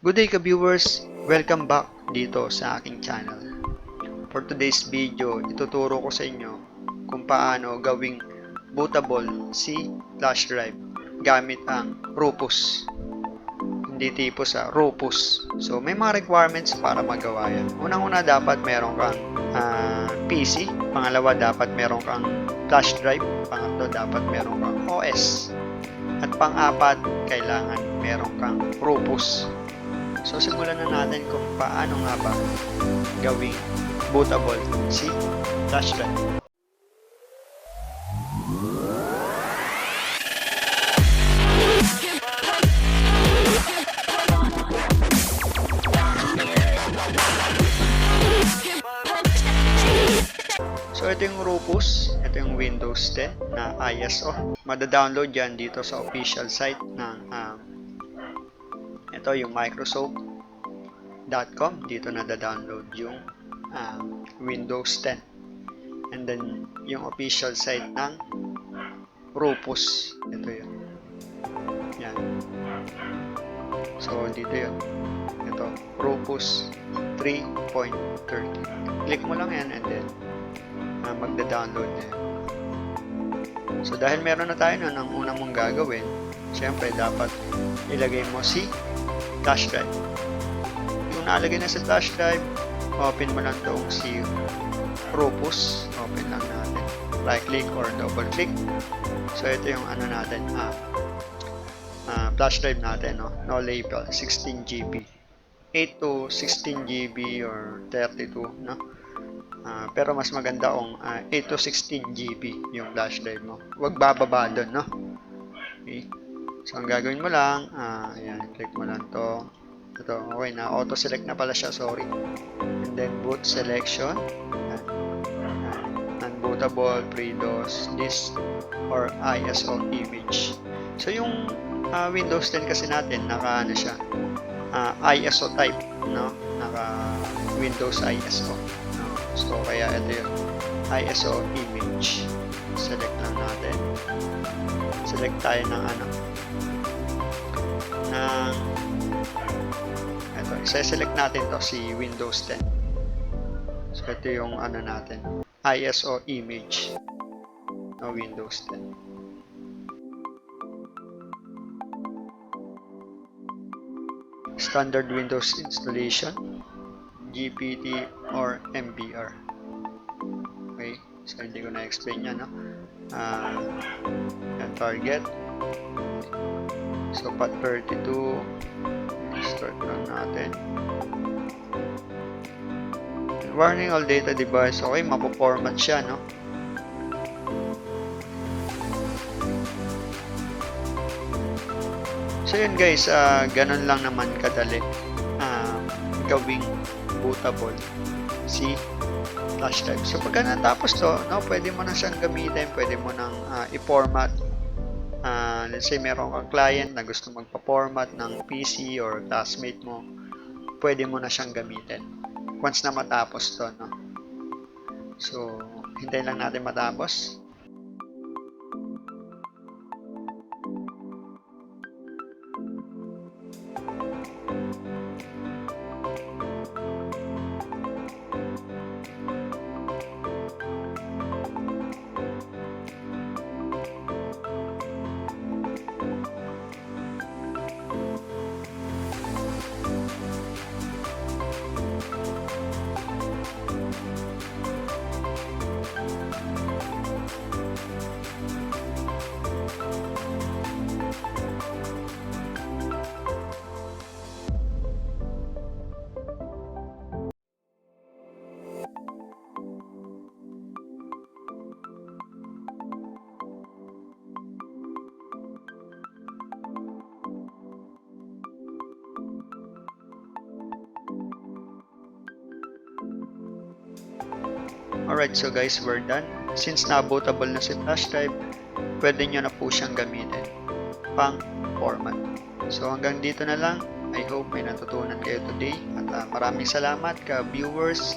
Good day ka-viewers! Welcome back dito sa aking channel. For today's video, ituturo ko sa inyo kung paano gawing bootable si flash drive gamit ang Rufus. Hindi tipo sa Rufus. So, may mga requirements para magawa yan. Unang-una, dapat meron kang PC. Pangalawa, dapat meron kang flash drive. Pangatlo, dapat meron kang OS. At pang-apat, kailangan meron kang Rufus. So, simulan na natin kung paano nga ba gawing bootable si flash drive. So, ito yung Rufus. Ito yung Windows 10 na ISO. Mada-download yan dito sa official site ng ito yung Microsoft.com. Dito na-download yung Windows 10. And then, yung official site ng Rufus. Ito yun. Yan. So, dito yun. Ito, Rufus 3.30. Click mo lang yan and then magda-download na yan. So, dahil meron na tayo nun, ang unang mong gagawin, syempre, dapat ilagay mo si flash drive. Yung nalagay na sa flash drive, open mo lang itong si Rufus. Open lang natin. Right click or double click. So, ito yung ano natin, flash drive natin, no label, 16 GB. 8 to 16 GB or 32, no? Pero mas maganda kung 8 to 16 GB yung flash drive mo. Huwag bababa doon, no? Okay. So, ang gagawin mo lang, ayan, click mo lang to. Ito, okay na. Auto-select na pala siya, sorry. And then, boot selection. Unbootable, pre-DOS, disk, or ISO image. So, yung Windows 10 kasi natin, naka, ano siya, ISO type, no? Naka Windows ISO. No? So, kaya ito yung ISO image. Select lang natin. Select tayo ng ano, ito, isa-select natin to si Windows 10. So, ito yung ano natin, ISO image no Windows 10. Standard Windows installation, GPT or MBR. Okay, so hindi ko na-explain yan, no? And target. So, pat 32, start lang natin. Warning all data device. Okay, mapo-format siya, no? So, yun guys, ganun lang naman kadali gawing bootable si flash drive. So, pagka natapos to, no, pwede mo na siyang gamitin, pwede mo nang i-format. Let's say meron kang client na gusto magpa-format ng PC or classmate mo, pwede mo na siyang gamitin once na matapos to, no? So, hintayin lang natin matapos. Alright, so guys, we're done. Since na-bootable na si flash drive, pwede nyo na po siyang gamitin pang format. So hanggang dito na lang. I hope may natutunan kayo today. At maraming salamat ka viewers.